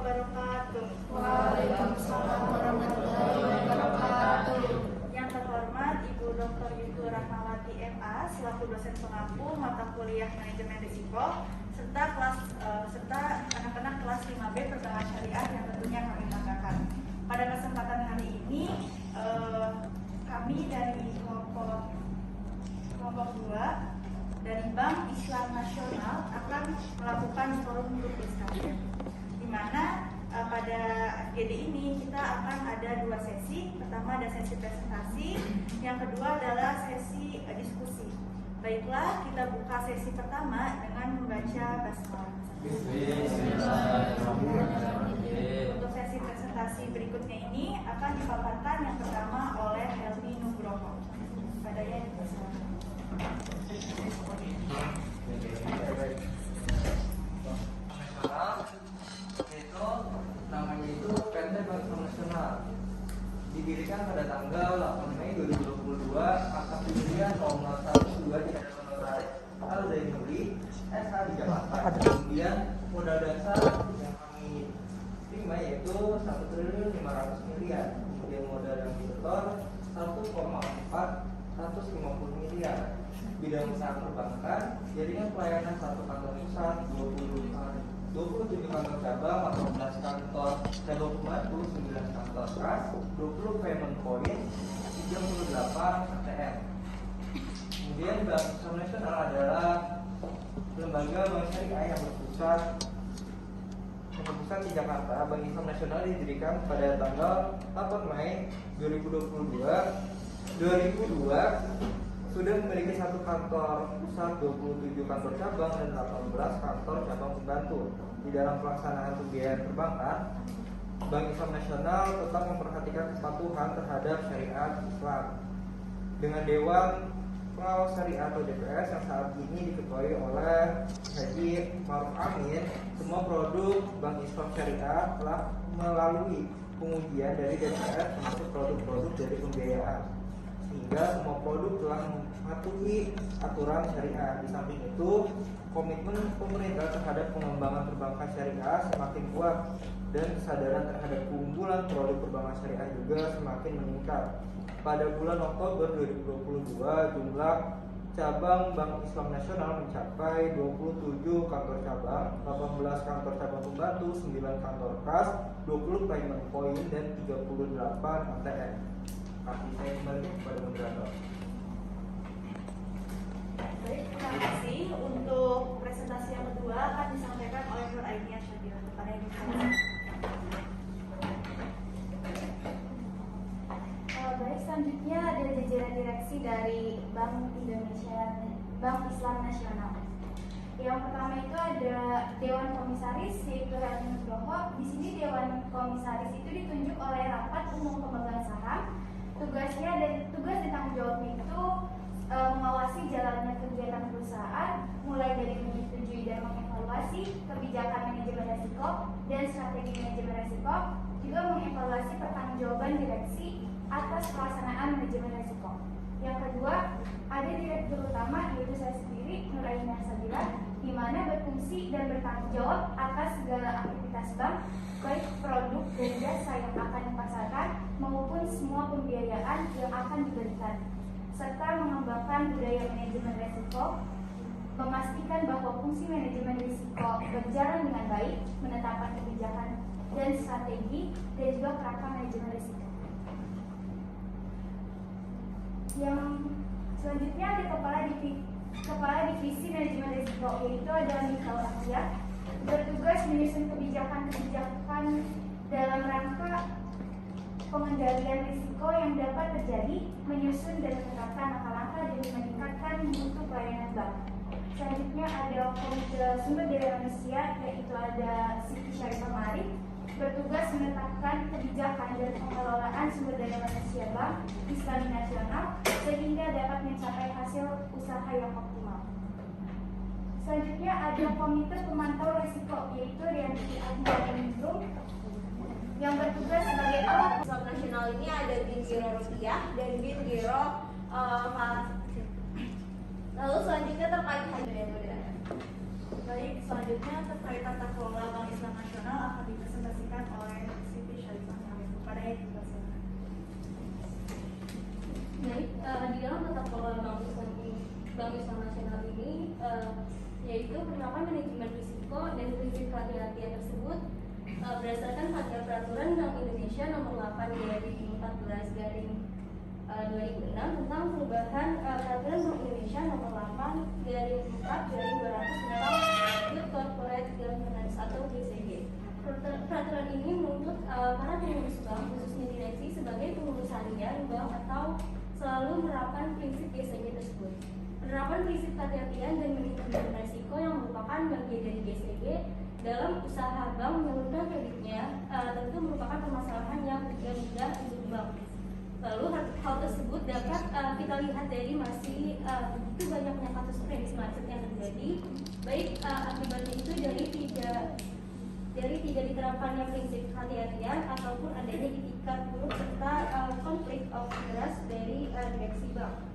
wabarakatuh. Waalaikumsalam warahmatullahi wabarakatuh. Yang terhormat Ibu Dr. Yutu Rahmawati MA selaku dosen pengampu mata kuliah manajemen risiko serta anak-anak kelas 5B perbankan syariah yang tentunya kami banggakan. Pada kesempatan hari ini kami dari kelompok 2 dari Bank Islam Nasional akan melakukan forum grup diskusi, di mana pada FGD ini kita akan ada 2 sesi. Pertama ada sesi presentasi, yang kedua adalah sesi diskusi. Baiklah, kita buka sesi pertama dengan membaca basmalah. Untuk sesi presentasi berikutnya ini akan dipaparkan yang pertama oleh Helmi Nugroho. Padanya dipersilakan. Itu namanya itu PT Bank Nasional, didirikan pada tanggal 8 Mei 2022 atas pemilihan nomor 12 tidak honoraris Al-Zainuri SH di Jakarta. Kemudian modal dasar yang kami terima yaitu 1.500 miliar. Kemudian modal yang disetor 1,450 miliar. Bidang usaha perbankan, jaringan pelayanan 1 kantor pusat, 27 kantor cabang, 14 kantor cabang pembantu, 9 kantor kas, 20 payment point, 38 ATM. Kemudian Bank Islam Nasional adalah lembaga bank syariah yang berpusat di Jakarta. Bank Islam Nasional didirikan pada tanggal 8 Mei 2002 sudah memiliki 1 kantor pusat, 27 kantor cabang, dan 18 kantor cabang pembantu. Di dalam pelaksanaan pembiayaan perbankan, Bank Islam Nasional tetap memperhatikan kepatuhan terhadap syariat Islam. Dengan Dewan Pengawas Syariah atau DPS yang saat ini diketuai oleh Haji Maruf Amin, semua produk Bank Islam Syariah telah melalui pengujian dari DPS termasuk produk-produk dari pembiayaan, sehingga semua produk telah mematuhi aturan syariah. Di samping itu, komitmen pemerintah terhadap pengembangan perbankan syariah semakin kuat dan kesadaran terhadap keunggulan produk perbankan syariah juga semakin meningkat. Pada bulan Oktober 2022, jumlah cabang Bank Islam Nasional mencapai 27 kantor cabang, 18 kantor cabang pembantu, 9 kantor kas, 20 payment point, dan 38 ATM. Saya kembali kepada moderator. Baik, terima kasih. Untuk presentasi yang kedua akan disampaikan oleh Nur Ainia Syakira. Kepada yang Baik, selanjutnya ada jajaran direksi dari Bank Islam Nasional. Yang pertama itu ada Dewan Komisaris, yaitu Helmi Nugroho. Di sini Dewan Komisaris itu ditunjuk oleh Rapat Umum Pemegang Saham. Tugasnya dan tugas dan tanggung jawabnya itu mengawasi jalannya kegiatan perusahaan, mulai dari menyetujui dan mengevaluasi kebijakan manajemen risiko dan strategi manajemen risiko, juga mengevaluasi pertanggungjawaban direksi atas pelaksanaan manajemen risiko. Yang kedua, ada direktur utama, yaitu saya sendiri, Nur Ainia Syakira, di mana berfungsi dan bertanggung jawab atas segala aktivitas bank, baik produk dan jasa yang akan dipasarkan maupun semua pembiayaan yang akan diberikan, serta mengembangkan budaya manajemen risiko, memastikan bahwa fungsi manajemen risiko berjalan dengan baik, menetapkan kebijakan dan strategi, dan juga kerangka manajemen risiko. Yang selanjutnya ada kepala divisi manajemen risiko, yaitu ada Mikhail Asia, bertugas menyusun kebijakan dalam rangka pengendalian risiko yang dapat terjadi, menyusun dan menerapkan langkah-langkah demi meningkatkan mutu pelayanan bank. Selanjutnya ada Komite Sumber Daya Manusia, yaitu ada Siti Syarifah Mari, bertugas menetapkan kebijakan dan pengelolaan sumber daya manusia Bank Islam Nasional sehingga dapat mencapai hasil usaha yang optimal. Selanjutnya ada Komite Pemantau Risiko, yaitu Rianti Ahmad yang bertugas sebagai alat Islam Nasional ini ada Bin Giro Rupiah dan Bin Giro Lalu selanjutnya terkait haji. Baik, selanjutnya terkait tata kelola Bank Islam Nasional akan dipresentasikan oleh Siti Syarifah Arif. Kepada yang dipersilakan. Baik, di dalam tata kelola Bank Islam Nasional ini, yaitu penerapan manajemen risiko dan prinsip kehati-hatian tersebut berdasarkan pada peraturan Bank Indonesia nomor 8 dari 14 garing 2006 tentang perubahan peraturan Bank Indonesia nomor 8 garing 4 garing 200 tentang Good Corporate Governance atau GCG. Peraturan ini menuntut para pengurus bank, khususnya direksi, sebagai pengurus harian bank atau selalu menerapkan prinsip GCG tersebut. Penerapan prinsip kehati-hatian dan manajemen risiko yang merupakan bagian dari GCG dalam usaha bank menyalurkan kreditnya tentu merupakan permasalahan yang mudah untuk bank. Lalu hal tersebut dapat kita lihat dari masih begitu banyaknya kasus kredit macet yang terjadi, baik akibatnya itu dari tidak diterapkannya prinsip kehati-hatian ataupun adanya itikat buruk serta konflik of interest dari direksi bank.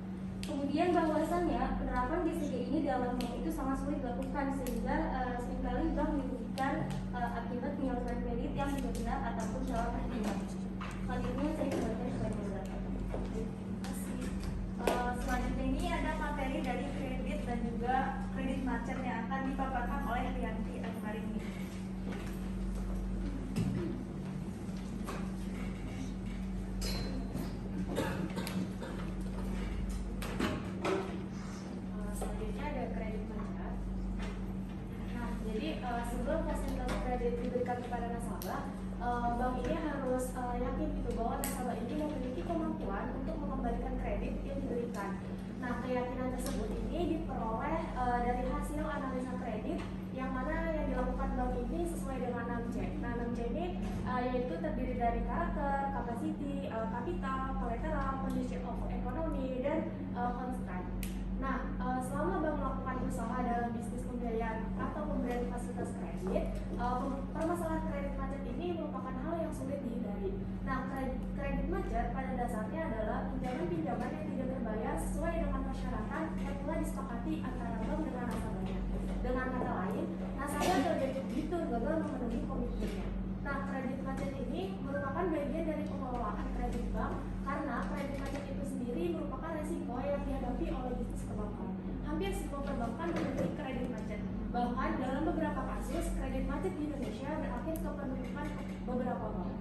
Kemudian bahwasannya penerapan GCG ini dalam bank itu sangat sulit dilakukan sehingga seringkali bank merugikan akibat penyaluran kredit yang tidak benar ataupun salah perhitungan. Selanjutnya saya kembalikan kepada moderator. Selanjutnya ini ada materi dari kredit dan juga kredit macet yang akan dipaparkan oleh Rianti Akmarini. Selanjutnya ada kredit macet. Nah, jadi sebelum fasilitas kredit diberikan kepada nasabah, bank ini harus yakin gitu bahwa nasabah ini memiliki kemampuan untuk mengembalikan kredit yang diberikan. Nah, keyakinan tersebut ini diperoleh dari hasil analisa kredit yang mana yang dilakukan bank ini sesuai dengan 6C. Nah, 6C ini yaitu terdiri dari karakter, capacity, kapital, collateral, condition of economy, dan constant. Nah, selama bank melakukan usaha dalam bisnis pembiayaan atau pemberian fasilitas kredit, permasalahan kredit macet ini merupakan hal yang sulit dihindari. Nah, kredit macet pada dasarnya adalah pinjaman-pinjaman yang tidak terbayar sesuai dengan persyaratan yang telah disepakati antara bank dengan nasabahnya. Dengan kata lain, nasabah begitu gagal memenuhi komitmennya. Nah, kredit macet ini merupakan bagian dari pengelolaan kredit bank karena kredit macet itu sendiri merupakan resiko yang dihadapi oleh bisnis perbankan. Hampir semua perbankan memiliki kredit macet. Bahkan dalam beberapa kasus, kredit macet di Indonesia berakhir ke penutupan beberapa bank.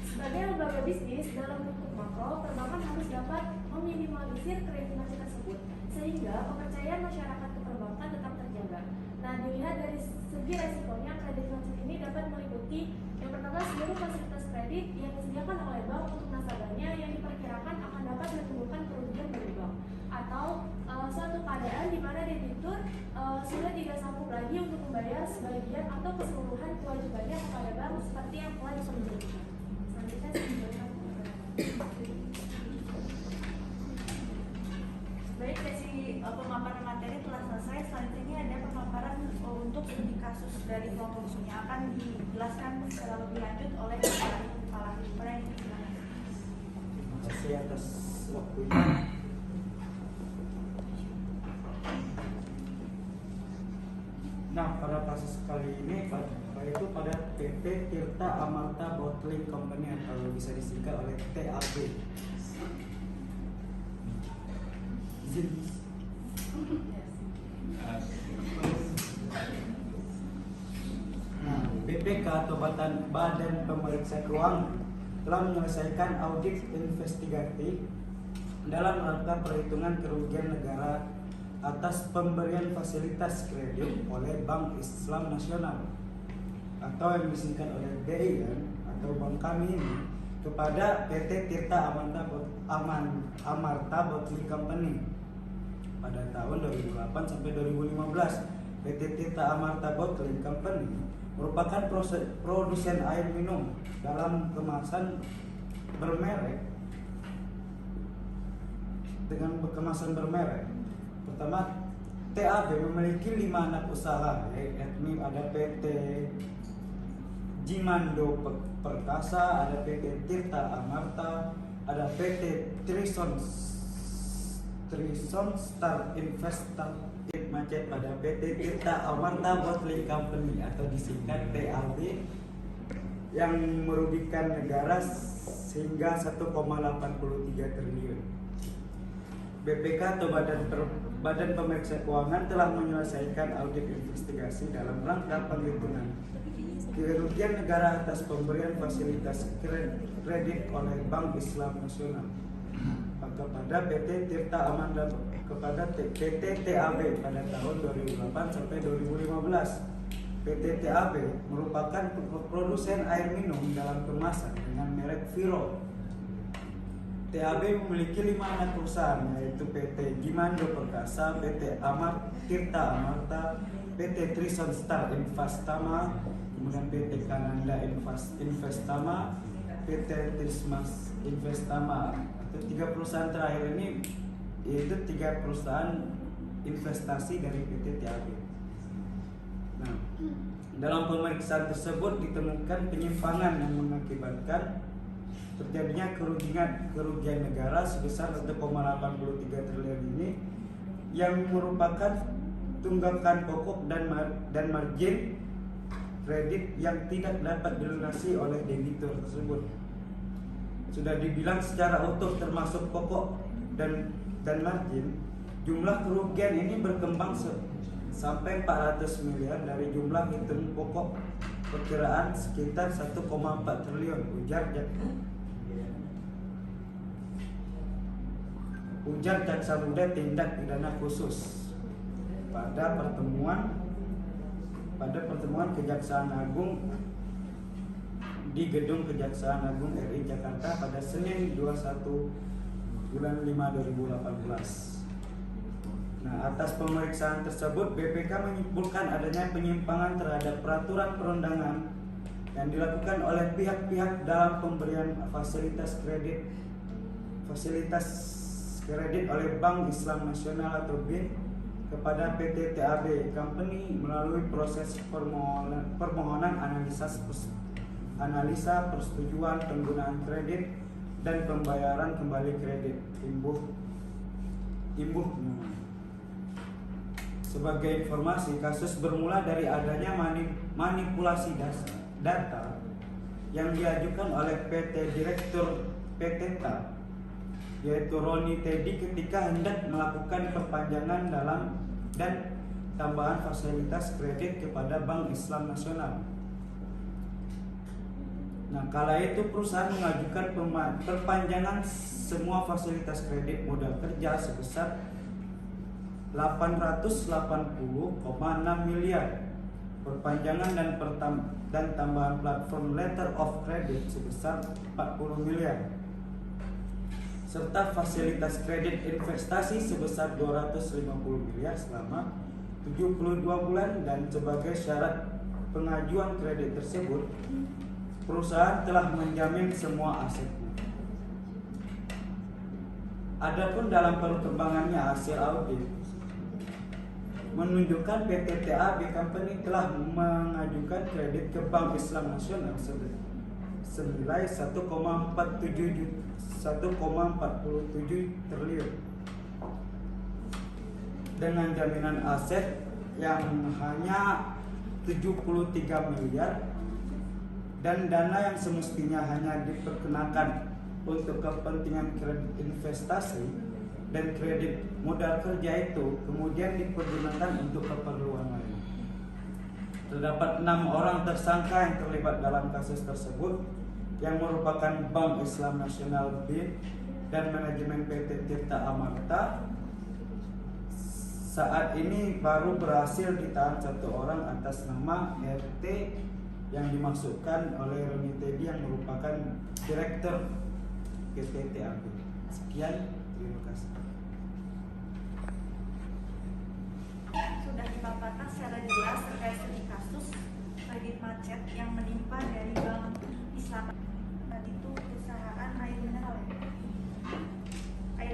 Sebagai lembaga bisnis dalam bentuk makro, perbankan harus dapat meminimalisir kredit macet tersebut sehingga kepercayaan masyarakat ke perbankan tetap terjaga. Nah, dilihat dari segi resikonya, kredit macet ini dapat meliputi yang pertama seluruh fasilitas kredit yang disediakan oleh bank untuk nasabahnya yang diperkirakan akan dapat menimbulkan kerugian bagi bank, atau suatu keadaan di mana debitur sudah tidak sanggup lagi untuk membayar sebagian atau keseluruhan kewajibannya kepada bank seperti yang telah disebutkan. Selanjutnya saya kembalikan kepada Baik, sesi pemaparan materi telah selesai. Selanjutnya ada pemaparan untuk studi kasus dari kelompok yang akan dijelaskan secara lebih lanjut oleh Kepala Kepada yang dipersilakan. Terima kasih atas waktunya. Nah, pada kasus kali ini yaitu pada PT Tirta Amarta Bottling Company atau bisa disingkat oleh TAB. Nah, BPK atau Badan Pemeriksa Keuangan telah menyelesaikan audit investigatif dalam rangka perhitungan kerugian negara atas pemberian fasilitas kredit oleh Bank Islam Nasional atau yang disingkat oleh BI atau bank kami ini kepada PT Tirta Amarta Bottling Company pada tahun 2008 sampai 2015. PT Tirta Amarta Bottling Company merupakan produsen air minum dalam kemasan bermerek Pertama, TAB memiliki 5 anak usaha, yakni ada PT Jimando Perkasa, ada PT Tirta Amarta, ada PT Trison Star macet pada PT Tirta Amarta Bottling Company atau disingkat TAB yang merugikan negara sehingga 1,83 triliun. BPK atau Badan Pemeriksa Keuangan telah menyelesaikan audit investigasi dalam rangka penghitungan kerugian negara atas pemberian fasilitas kredit oleh Bank Islam Nasional kepada PT Tirta Amarta kepada PT TAB pada tahun 2008 sampai 2015. PT TAB merupakan produsen air minum dalam kemasan dengan merek Viro. TAB memiliki 5 anak perusahaan, yaitu PT Gimando Perkasa, PT Tirta Amarta, PT Trison Star Investama, kemudian PT Kananda Investama, PT Trismas Investama. Itu 3 perusahaan terakhir ini yaitu 3 perusahaan investasi dari PT TAB. Nah, dalam pemeriksaan tersebut ditemukan penyimpangan yang mengakibatkan terjadinya kerugian negara sebesar 1,83 triliun ini yang merupakan tunggakan pokok dan margin kredit yang tidak dapat dilunasi oleh debitur tersebut. Sudah dibilang secara utuh termasuk pokok dan margin, jumlah kerugian ini berkembang sampai 400 miliar dari jumlah hitung pokok perkiraan sekitar 1,4 triliun, ujar Jaksa Muda Tindak Pidana Khusus pada pertemuan Kejaksaan Agung di Gedung Kejaksaan Agung RI Jakarta pada Senin 21 bulan 5 2018. Nah, atas pemeriksaan tersebut BPK menyimpulkan adanya penyimpangan terhadap peraturan perundangan yang dilakukan oleh pihak-pihak dalam pemberian fasilitas kredit oleh Bank Islam Nasional atau BIN kepada PT TAB Company melalui proses permohonan analisa persetujuan penggunaan kredit dan pembayaran kembali kredit imbuh. Sebagai informasi, kasus bermula dari adanya manipulasi data yang diajukan oleh PT Direktur PT TAB, yaitu Roni Teddy, ketika hendak melakukan perpanjangan dan tambahan fasilitas kredit kepada Bank Islam Nasional. Nah, kala itu perusahaan mengajukan perpanjangan semua fasilitas kredit modal kerja sebesar 880,6 miliar, perpanjangan dan tambahan platform letter of credit sebesar 40 miliar, serta fasilitas kredit investasi sebesar 250 miliar selama 72 bulan. Dan sebagai syarat pengajuan kredit tersebut, perusahaan telah menjamin semua asetnya. Adapun dalam perkembangannya, hasil audit menunjukkan PT TAB Company telah mengajukan kredit ke Bank Islam Nasional senilai 1,47 triliun dengan jaminan aset yang hanya 73 miliar dan dana yang semestinya hanya diperkenakan untuk kepentingan kredit investasi dan kredit modal kerja itu kemudian dipergunakan untuk keperluan lain. Terdapat 6 orang tersangka yang terlibat dalam kasus tersebut, yang merupakan Bank Islam Nasional BIN dan manajemen PT Tirta Amarta. Saat ini baru berhasil ditahan 1 orang atas nama RT yang dimaksudkan oleh Roni Teddy yang merupakan Direktur PT TAB. Sekian, terima kasih. Sudah dipaparkan secara jelas terkait studi kasus kredit macet yang menimpa dari Bank Islam. Tadi itu perusahaan air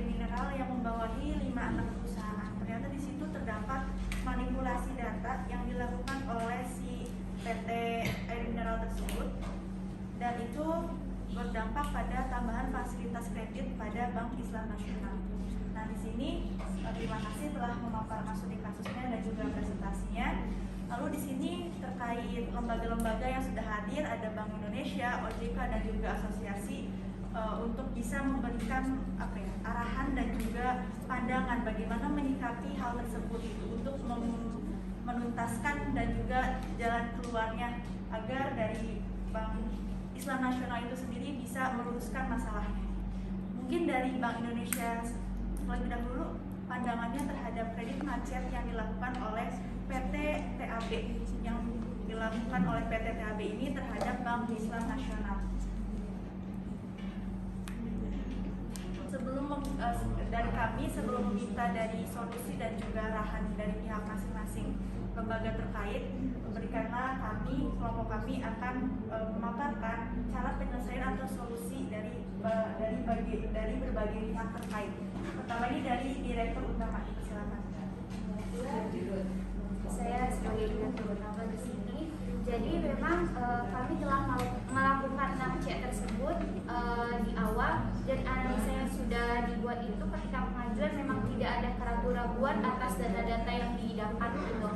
mineral yang membawahi 5 anak perusahaan. Ternyata di situ terdapat manipulasi data yang dilakukan oleh si PT air mineral tersebut, dan itu berdampak pada tambahan fasilitas kredit pada Bank Islam Nasional. Nah, di sini terima kasih telah memaparkan studi kasusnya dan juga presentasinya. Lalu di sini terkait lembaga-lembaga yang sudah hadir, ada Bank Indonesia, OJK dan juga asosiasi untuk bisa memberikan arahan dan juga pandangan bagaimana menyikapi hal tersebut itu untuk menuntaskan dan juga jalan keluarnya agar dari Bank Islam Nasional itu sendiri bisa meluruskan masalahnya. Mungkin dari Bank Indonesia terlebih dahulu pandangannya terhadap kredit macet yang dilakukan oleh PT TAB ini terhadap Bank Islam Nasional. Dari kami sebelum meminta dari solusi dan juga arahan dari pihak masing-masing lembaga terkait, berikanlah kelompok kami akan memaparkan cara penyelesaian atau solusi dari berbagai pihak terkait. Pertama ini dari Direktur Utama, silakan. Saya sebagai direktur utama di sini. Jadi memang kami telah melakukan 6 cek tersebut di awal, dan analisa yang sudah dibuat itu ketika pengajuan memang tidak ada keraguan-raguan atas data-data yang didapat gitu.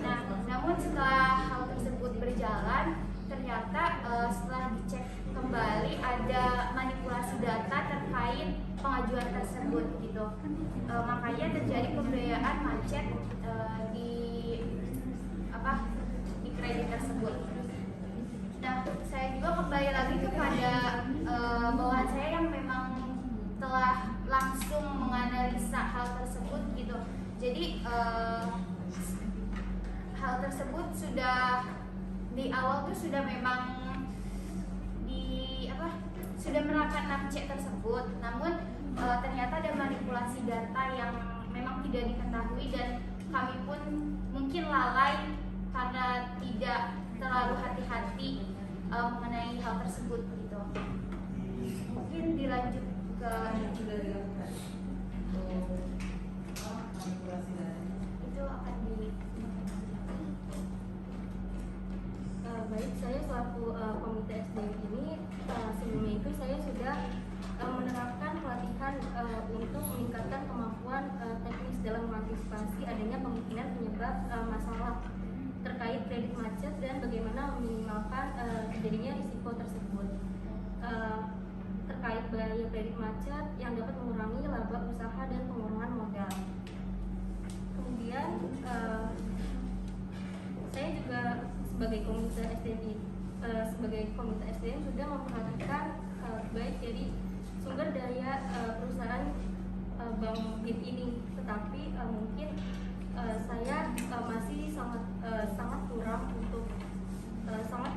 Nah, namun setelah hal tersebut berjalan, ternyata setelah dicek kembali ada manipulasi data terkait pengajuan tersebut gitu. Makanya terjadi pembiayaan macet di kredit tersebut. Nah, saya juga kembali lagi kepada bawahan saya yang memang telah langsung menganalisa hal tersebut gitu. Jadi hal tersebut sudah di awal tuh sudah memang sudah menerapkan 6 cek tersebut. Namun ternyata ada manipulasi data yang memang tidak diketahui, dan kami pun mungkin lalai karena tidak terlalu hati-hati mengenai hal tersebut gitu. Mungkin dilanjut ke itu akan di baik, saya selaku komite SDM ini sebelumnya itu saya sudah menerapkan pelatihan untuk meningkatkan kemampuan teknis dalam mengantisipasi adanya kemungkinan penyebab masalah terkait kredit macet dan bagaimana meminimalkan terjadinya risiko tersebut. Terkait bahaya kredit macet yang dapat mengurangi laba usaha dan pengurangan modal. Kemudian saya juga sebagai komite SDM sudah memperhatikan baik dari sumber daya perusahaan bank BIN ini, tetapi mungkin saya masih sangat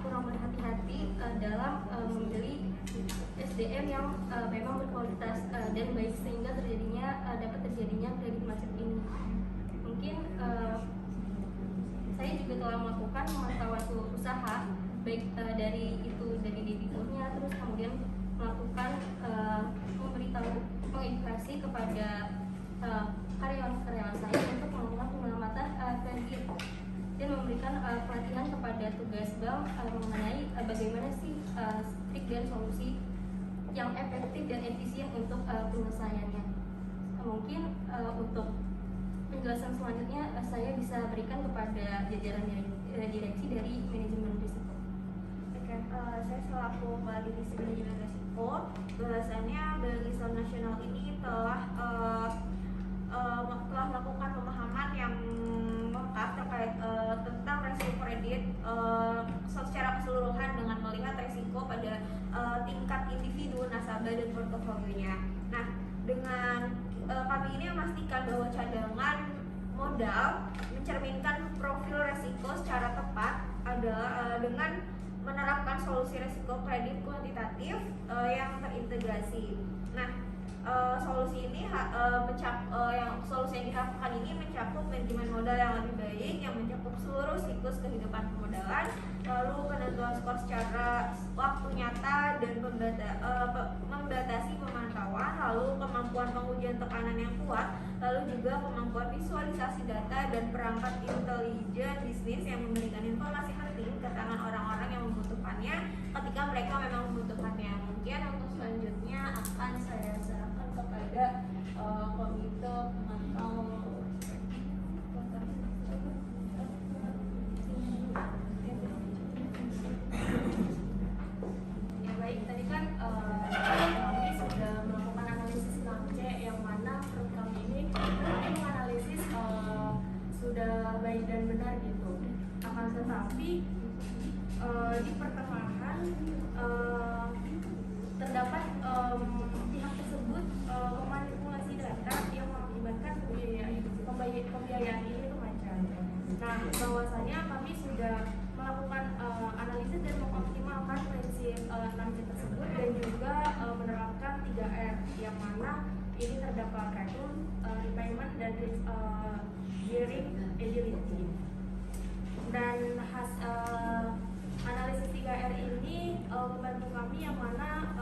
kurang berhati-hati dalam membeli SDM yang memang berkualitas dan baik sehingga dapat terjadinya kredit macet ini. Mungkin saya juga telah melakukan pemantauan seluruh usaha baik dari debiturnya, terus kemudian melakukan mengedukasi kepada karyawan-karyawan saya untuk melakukan penyelamatan kredit dan memberikan pelatihan kepada tugas bank mengenai bagaimana sih trik dan solusi yang efektif dan efisien untuk penyelesaiannya. Mungkin untuk penjelasan selanjutnya saya bisa berikan kepada jajaran direksi dari manajemen risiko. Oke, saya selaku Kepala Divisi Manajemen Risiko, bahwasannya Bank Islam Nasional ini telah melakukan pemahaman yang lengkap terkait tentang resiko kredit secara keseluruhan dengan melihat resiko pada tingkat individu, nasabah dan portofolionya. Nah, dengan kami ini memastikan bahwa cadangan modal mencerminkan profil resiko secara tepat adalah dengan menerapkan solusi resiko kredit kuantitatif yang terintegrasi. Nah, solusi ini solusi yang dilakukan ini mencakup manajemen modal yang lebih baik, yang mencakup seluruh siklus kehidupan pemodalan, lalu penentuan skor secara waktu nyata dan membatasi pemantauan, lalu kemampuan pengujian tekanan yang kuat, lalu juga kemampuan visualisasi data dan perangkat intelijen bisnis yang memberikan informasi penting ke tangan orang-orang yang membutuhkannya ketika mereka memang membutuhkannya. Mungkin untuk selanjutnya akan saya serahkan kepada komite pemantau. Ya baik, tadi kan kami sudah melakukan analisis 6C yang mana menurut kami ini kami menganalisis sudah baik dan benar gitu. Akan tetapi di pertengahan terdapat pihak tersebut memanipulasi data yang mengakibatkan pembiayaan ini itu macam. Nah, bahwasanya kami sudah melakukan analisis dan mengoptimalkan prinsip 6C tersebut dan juga menerapkan 3R yang mana ini terdapat return, repayment, dan gearing agility. Dan analisis 3R ini membantu kami yang mana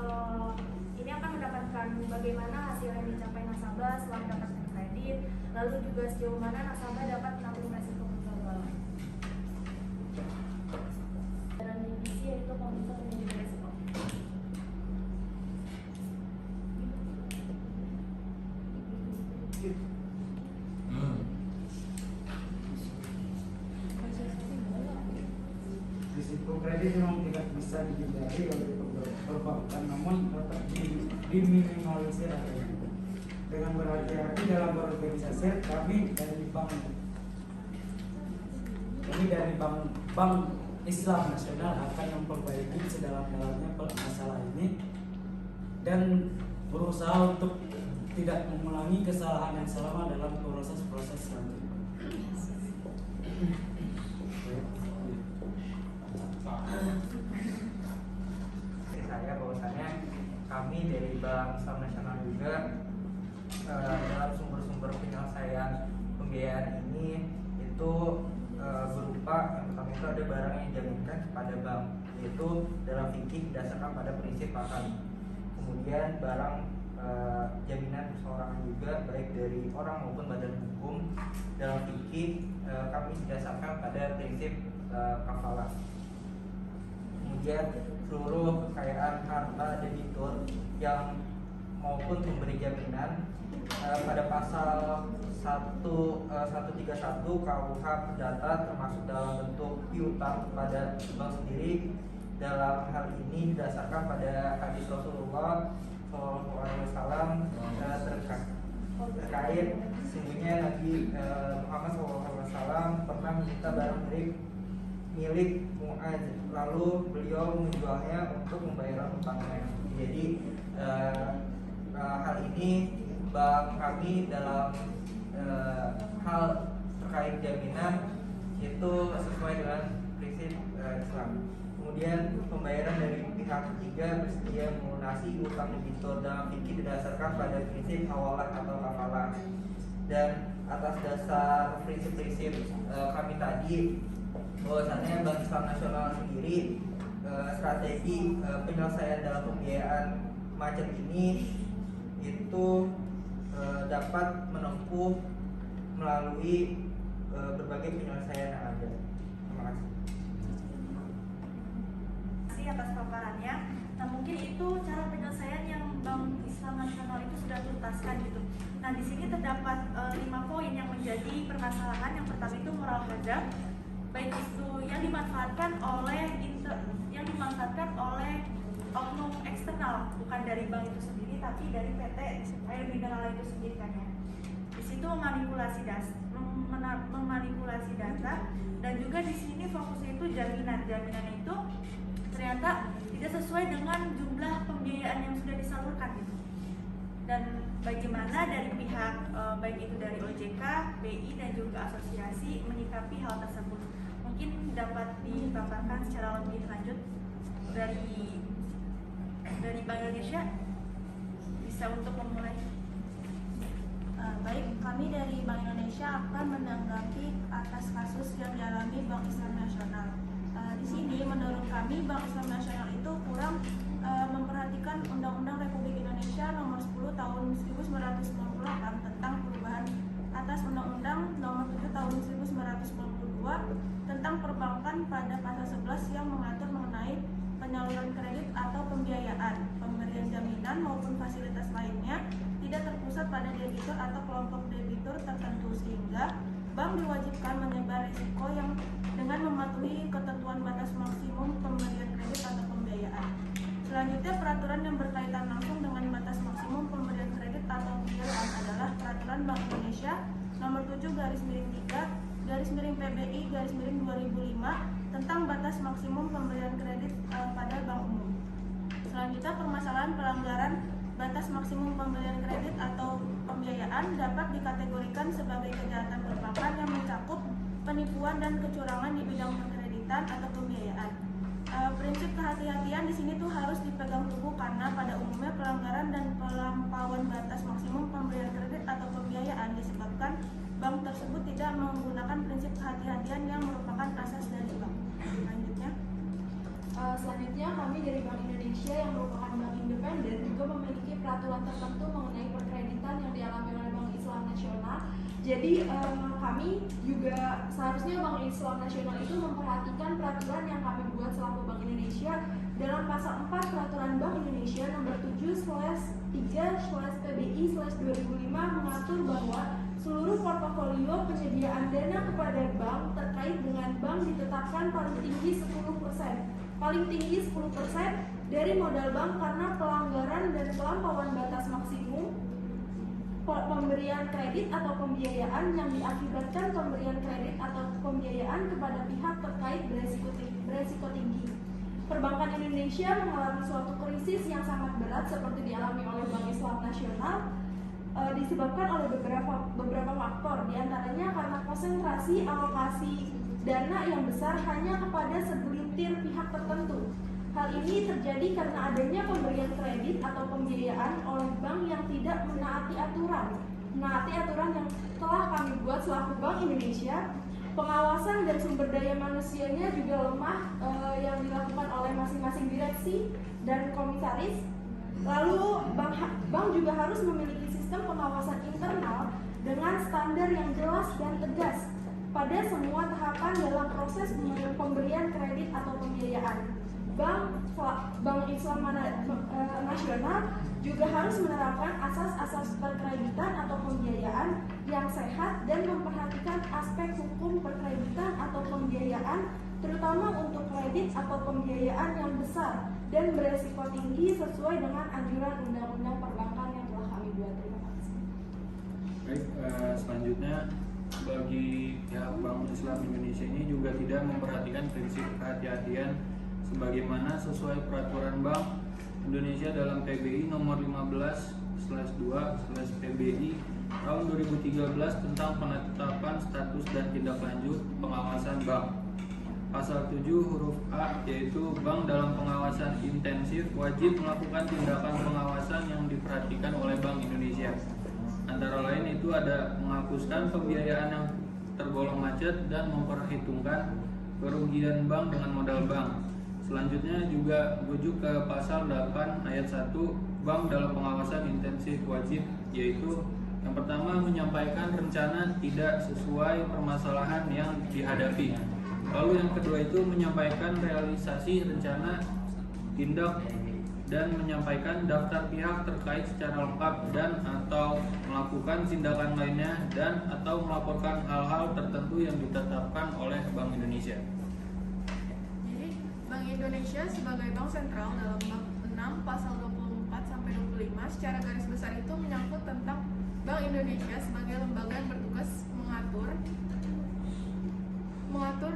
ini akan mendapatkan bagaimana hasil yang dicapai nasabah setelah mendapatkan kredit, lalu juga sejauh mana nasabah dapat menanggung resiko kegagalan. Dan divisi yaitu komite manajemen resiko. Risiko kredit memang tidak bisa dihindari oleh perbankan, namun dapat diminimalisir dengan berhati-hati dalam berorganisasi. Kami dari Bank Islam Nasional akan memperbaiki sedalam-dalamnya masalah ini dan berusaha untuk tidak mengulangi kesalahan yang sama dalam proses-proses selanjutnya. Saya bahwasanya kami dari Bank Islam Nasional juga dalam sumber-sumber penyelesaian pembiayaan ini itu berupa yang pertama itu ada barang yang dijaminkan kepada bank, yaitu dalam fikih berdasarkan pada prinsip akad. Kemudian barang jaminan perseorangan juga baik dari orang maupun badan hukum dalam fikih kami berdasarkan pada prinsip kafalah. Kemudian seluruh kekayaan harta debitur yang maupun pemberi jaminan pada pasal 131 KUH Perdata termasuk dalam bentuk piutang kepada bank sendiri. Dalam hal ini didasarkan pada hadis Rasulullah SAW terkait sesungguhnya Nabi Muhammad SAW pernah meminta barang milik Mu'adz, lalu beliau menjualnya untuk membayar hutangnya. Jadi hal ini bank kami dalam hal terkait jaminan itu sesuai dengan prinsip Islam. Kemudian pembayaran dari pihak ketiga bersedia melunasi utang debitur dalam fikih didasarkan pada prinsip hawalah atau kafalah. Dan atas dasar prinsip-prinsip kami tadi, bahwasannya Bank Islam Nasional sendiri strategi penyelesaian dalam pembiayaan macam ini itu dapat menempuh melalui berbagai penyelesaian yang ada. Terima kasih. Atas paparannya. Nah, mungkin itu cara penyelesaian yang Bank Islam Nasional itu sudah tuntaskan gitu. Nah, di sini terdapat 5 poin yang menjadi permasalahan. Yang pertama itu moral hazard, baik itu yang dimanfaatkan oleh oknum eksternal, bukan dari bank itu sendiri tapi dari PT Air Mineral itu sendiri kan ya. Di situ memanipulasi data dan juga di sini fokusnya itu jaminan itu ternyata tidak sesuai dengan jumlah pembiayaan yang sudah disalurkan gitu. Dan bagaimana dari pihak baik itu dari OJK, BI dan juga asosiasi menyikapi hal tersebut. Mungkin dapat dipaparkan secara lebih lanjut dari Bank Indonesia, bisa untuk memulai. Baik, kami dari Bank Indonesia akan menanggapi atas kasus yang dialami Bank Islam Nasional. Di sini menurut kami Bank Islam Nasional itu kurang memperhatikan Undang-Undang Republik Indonesia Indonesia Nomor 10 Tahun 1998 tentang perubahan atas Undang-Undang Nomor 7 Tahun 1992 tentang perbankan pada pasal 11 yang mengatur mengenai penyaluran kredit atau pembiayaan, pemberian jaminan maupun fasilitas lainnya tidak terpusat pada debitur atau kelompok debitur tertentu, sehingga bank diwajibkan menyebar risiko yang dengan mematuhi ketentuan batas maksimum pemberian kredit atau pembiayaan. Selanjutnya, peraturan yang berkaitan langsung dengan batas maksimum pemberian kredit atau pembiayaan adalah Peraturan Bank Indonesia Nomor 7/3/PBI/2005 tentang batas maksimum pemberian kredit pada bank umum. Selanjutnya, permasalahan pelanggaran batas maksimum pemberian kredit atau pembiayaan dapat dikategorikan sebagai kejahatan perbankan yang mencakup penipuan dan kecurangan di bidang perkreditan atau pembiayaan. Prinsip kehati-hatian di sini tuh harus dipegang teguh karena pada umumnya pelanggaran dan pelampauan batas maksimum pemberian kredit atau pembiayaan disebabkan bank tersebut tidak menggunakan prinsip kehati-hatian yang merupakan asas dari bank. Selanjutnya kami dari Bank Indonesia yang merupakan bank independen juga memiliki peraturan tertentu mengenai perkreditan yang dialami oleh Bank Islam Nasional. Jadi kami juga seharusnya Bank Islam Nasional itu memperhatikan peraturan yang kami buat selaku Bank Indonesia dalam pasal 4 Peraturan Bank Indonesia nomor 7/3/PBI/2005 mengatur bahwa seluruh portofolio penyediaan dana kepada bank terkait dengan bank ditetapkan paling tinggi 10% dari modal bank karena pelanggaran dan pelampauan batas maksimum pemberian kredit atau pembiayaan yang diakibatkan pemberian kredit atau pembiayaan kepada pihak terkait beresiko tinggi. Perbankan Indonesia mengalami suatu krisis yang sangat berat seperti dialami oleh Bank Islam Nasional disebabkan oleh beberapa faktor, diantaranya karena konsentrasi alokasi dana yang besar hanya kepada segelintir pihak tertentu. Hal ini terjadi karena adanya pemberian kredit atau pembiayaan oleh bank yang tidak menaati aturan yang telah kami buat selaku Bank Indonesia. Pengawasan dan sumber daya manusianya juga lemah yang dilakukan oleh masing-masing direksi dan komisaris. Lalu bank juga harus memiliki sistem pengawasan internal dengan standar yang jelas dan tegas pada semua tahapan dalam proses pemberian kredit atau pembiayaan. Bank Islam Nasional juga harus menerapkan asas-asas perkreditan atau pembiayaan yang sehat dan memperhatikan aspek hukum perkreditan atau pembiayaan, terutama untuk kredit atau pembiayaan yang besar dan beresiko tinggi sesuai dengan anjuran Undang-Undang Perbankan yang telah kami buat. Terima kasih. Baik, selanjutnya bagi pihak Bank Islam Indonesia ini juga tidak memperhatikan prinsip kehati-hatian sebagaimana sesuai peraturan Bank Indonesia dalam PBI nomor 15/2/PBI tahun 2013 tentang penetapan status dan tindak lanjut pengawasan bank. Pasal 7 huruf A, yaitu bank dalam pengawasan intensif wajib melakukan tindakan pengawasan yang diperhatikan oleh Bank Indonesia. Antara lain itu ada menghapuskan pembiayaan yang tergolong macet dan memperhitungkan kerugian bank dengan modal bank. Selanjutnya juga rujuk ke pasal 8 ayat 1 bank dalam pengawasan intensif wajib, yaitu yang pertama menyampaikan rencana tidak sesuai permasalahan yang dihadapi. Lalu yang kedua itu menyampaikan realisasi rencana tindak dan menyampaikan daftar pihak terkait secara lengkap dan atau melakukan tindakan lainnya dan atau melaporkan hal-hal tertentu yang ditetapkan oleh Bank Indonesia. Jadi Bank Indonesia sebagai bank sentral dalam bab 6 pasal 24-25 secara garis besar itu menyangkut tentang Bank Indonesia sebagai lembaga yang bertugas mengatur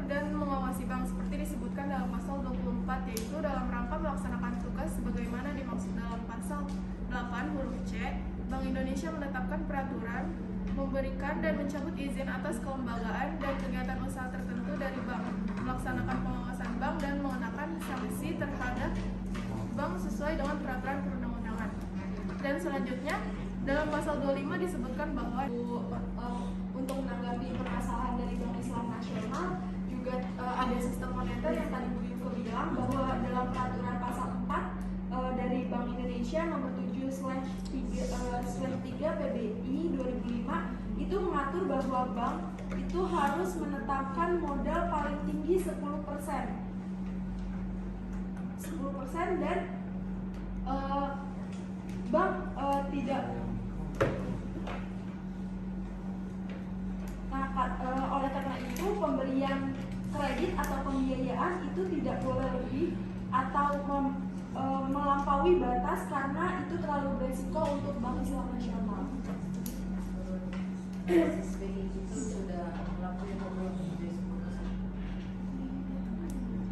dan mengawasi bank seperti disebutkan dalam pasal 24, yaitu dalam rangka melaksanakan tugas sebagaimana dimaksud dalam pasal 8 huruf C. Bank Indonesia menetapkan peraturan, memberikan dan mencabut izin atas kelembagaan dan kegiatan usaha tertentu dari bank, melaksanakan pengawasan bank dan mengenakan sanksi terhadap bank sesuai dengan peraturan perundang-undangan. Dan selanjutnya dalam pasal 25 disebutkan bahwa untuk menanggapi permasalahan dari Bank Islam Nasional juga ada sistem moneter yang tadi Bu Yuko bilang bahwa dalam peraturan pasal 4 dari Bank Indonesia nomor 7/2005 10/3 PBI 2005 itu mengatur bahwa bank itu harus menetapkan modal paling tinggi 10%. 10% dan bank tidak. Nah, oleh karena itu pemberian kredit atau pembiayaan itu tidak boleh lebih atau melampaui batas karena itu terlalu berisiko untuk Bank Islam Nasional. itu sudah melakukan program dari 10%.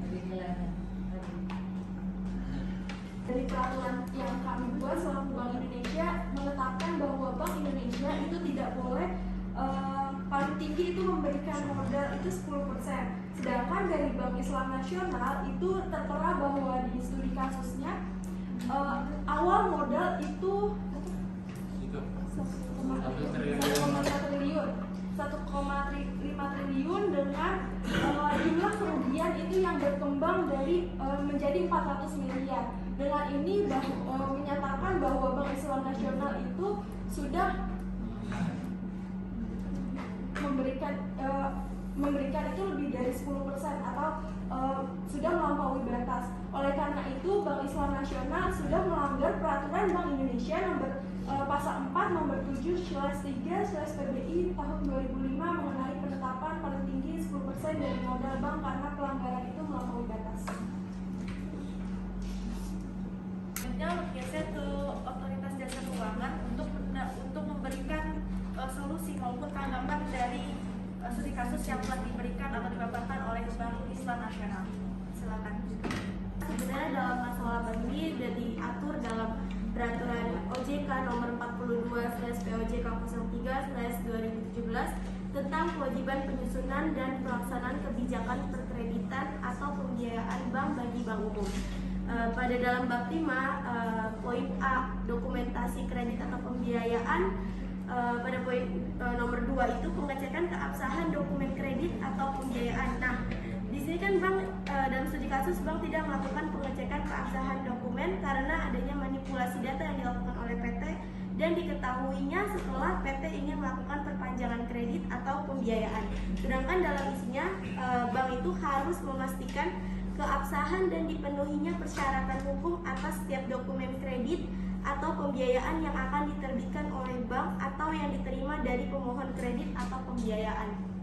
Jadi nilainya Dari peraturan yang kami buat selaku Bank Indonesia menetapkan bahwa Bank Indonesia itu tidak boleh paling tinggi itu memberikan modal itu 10%. Sedangkan dari Bank Islam Nasional itu tertera bahwa di studi kasusnya awal modal itu 1,5 triliun dengan jumlah kerugian itu yang berkembang dari menjadi 400 miliar. Dengan ini menyatakan bahwa Bank Islam Nasional itu sudah memberikan itu lebih dari 10% atau sudah melampaui batas. Oleh karena itu Bank Islam Nasional sudah melanggar peraturan Bank Indonesia nomor pasal 4 nomor 7/3/PBI tahun 2005 mengenai penetapan paling tinggi 10% dari modal bank karena pelanggaran itu melampaui batas. Selanjutnya bergeser ke Otoritas Jasa Keuangan untuk memberikan solusi maupun tanggapan dari studi kasus yang telah diberikan atau dipaparkan oleh Bank Islam Nasional. Silakan. Sebenarnya dalam masalah bank ini sudah diatur dalam peraturan OJK nomor 42/POJK 03/2017 tentang kewajiban penyusunan dan pelaksanaan kebijakan perkreditan atau pembiayaan bank bagi bank umum. Pada dalam bab 5 poin A dokumentasi kredit atau pembiayaan, pada poin nomor 2 itu pengecekan keabsahan dokumen kredit atau pembiayaan. Nah, di sini kan bank dalam studi kasus bank tidak melakukan pengecekan keabsahan dokumen karena adanya manipulasi data yang dilakukan oleh PT dan diketahuinya setelah PT ingin melakukan perpanjangan kredit atau pembiayaan. Sedangkan dalam isinya bank itu harus memastikan keabsahan dan dipenuhinya persyaratan hukum atas setiap dokumen kredit atau pembiayaan yang akan diterbitkan oleh bank atau yang diterima dari pemohon kredit atau pembiayaan.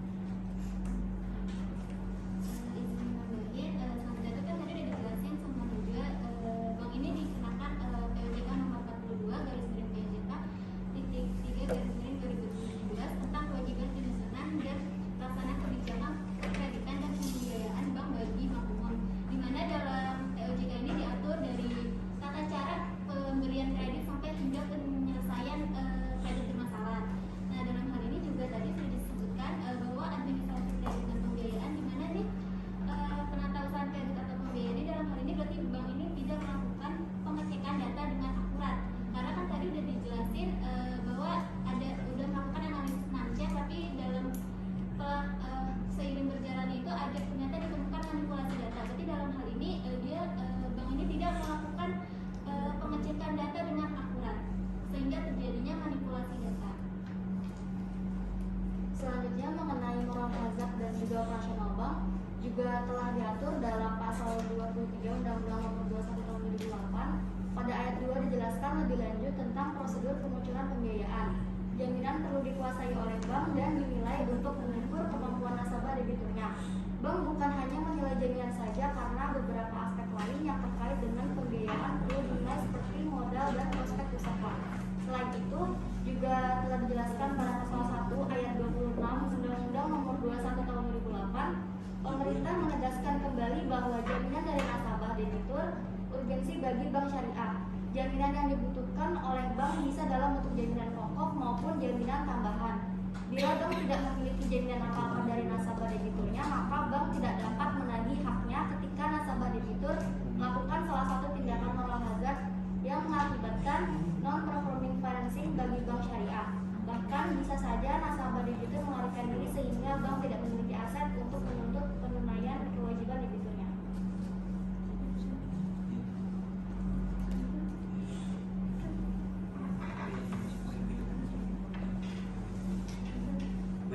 Tentang kewajiban penyusunan dan pelaksanaan kebijakan perkreditan dan pembiayaan bank bagi bank umum, di mana dalam TOJK ini diatur dari tata cara pemberian kredit sampai hingga penyelesaian kredit bermasalah. Nah, dalam hal ini juga tadi sudah disebutkan bahwa administrasi kredit dan pembiayaan, di mana nih penata usaha kredit atau pembiayaan ini dalam hal ini berarti bank ini tidak melakukan pengecekan data dengan akurat, karena kan tadi udah dijelasin bahwa udah melakukan analisis nanca, tapi dalam seiring berjalannya itu ada ternyata ditemukan manipulasi data. Berarti dalam hal ini bank ini tidak melakukan pengecekan data dengan akurat sehingga terjadinya manipulasi data. Selanjutnya mengenai moral hazard dan juga operasional bank juga telah diatur dalam pasal 23 Undang-Undang Nomor 21 Tahun 2008. Pada ayat 2 dijelaskan lebih lanjut tentang prosedur pemunculan pembiayaan. Jaminan perlu dikuasai oleh bank dan dinilai untuk mengukur kemampuan nasabah debiturnya. Bank bukan hanya menilai jaminan saja karena beberapa aspek lain yang terkait dengan pembiayaan perlu dinilai seperti modal dan prospek usaha. Selain itu, juga telah dijelaskan pada pasal 1 ayat 26 Undang-Undang Nomor 21 Tahun 2008, pemerintah menegaskan kembali bahwa jaminan dari nasabah debitur urgensi bagi bank syariah. Jaminan yang dibutuhkan oleh bank bisa dalam bentuk jaminan pokok maupun jaminan tambahan. Bila bank tidak memiliki jaminan apa-apa dari nasabah debiturnya, maka bank tidak dapat menagih haknya ketika nasabah debitur melakukan salah satu tindakan moral hazard yang mengakibatkan non-performing financing bagi bank syariah. Bahkan bisa saja nasabah debitur melarikan diri sehingga bank tidak memiliki aset untuk menuntut penunaian kewajiban debiturnya.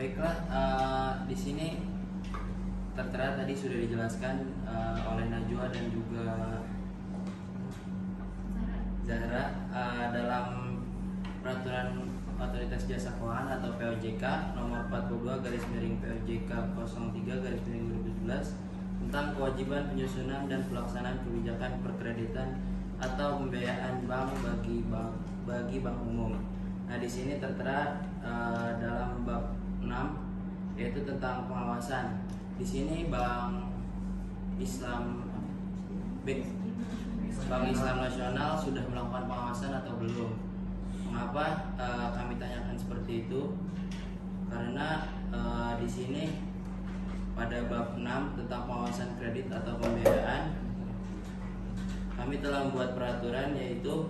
Baiklah, di sini tertera tadi sudah dijelaskan oleh Najwa dan juga Zahra dalam peraturan Otoritas Jasa Keuangan atau POJK nomor 42 garis miring POJK 03 garis miring 2017 tentang kewajiban penyusunan dan pelaksanaan kebijakan perkreditan atau pembiayaan bank bagi bank umum. Nah, di sini tertera dalam bab 6 yaitu tentang pengawasan. Di sini Bank Islam Nasional sudah melakukan pengawasan atau belum? Mengapa kami tanyakan seperti itu? Karena di sini pada bab 6 tentang pengawasan kredit atau pembiayaan kami telah membuat peraturan yaitu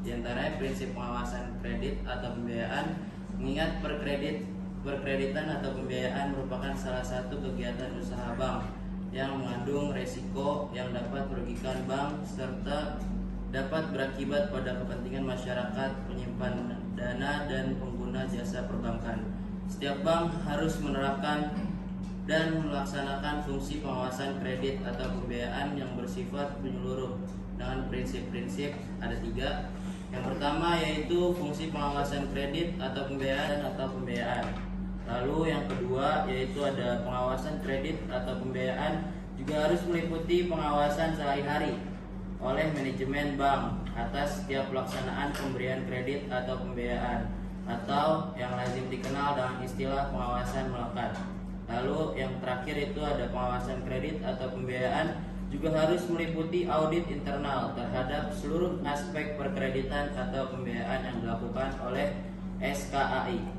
diantaranya prinsip pengawasan kredit atau pembiayaan, mengingat perkreditan atau pembiayaan merupakan salah satu kegiatan usaha bank yang mengandung resiko yang dapat merugikan bank serta dapat berakibat pada kepentingan masyarakat, penyimpan dana, dan pengguna jasa perbankan. Setiap bank harus menerapkan dan melaksanakan fungsi pengawasan kredit atau pembiayaan yang bersifat menyeluruh dengan prinsip-prinsip ada 3. Yang pertama yaitu fungsi pengawasan kredit atau pembiayaan. Lalu yang kedua yaitu ada pengawasan kredit atau pembiayaan juga harus meliputi pengawasan sehari-hari oleh manajemen bank atas setiap pelaksanaan pemberian kredit atau pembiayaan atau yang lazim dikenal dengan istilah pengawasan melekat. Lalu yang terakhir itu ada pengawasan kredit atau pembiayaan juga harus meliputi audit internal terhadap seluruh aspek perkreditan atau pembiayaan yang dilakukan oleh SKAI.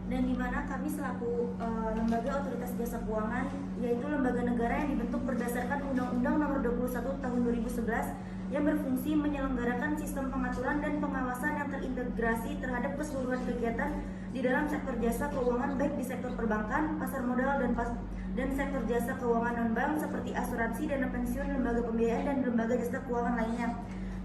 Dan di mana kami selaku lembaga otoritas jasa keuangan, yaitu lembaga negara yang dibentuk berdasarkan Undang-Undang Nomor 21 Tahun 2011 yang berfungsi menyelenggarakan sistem pengaturan dan pengawasan yang terintegrasi terhadap keseluruhan kegiatan di dalam sektor jasa keuangan, baik di sektor perbankan, pasar modal, dan sektor jasa keuangan non-bank seperti asuransi, dana pensiun, lembaga pembiayaan, dan lembaga jasa keuangan lainnya.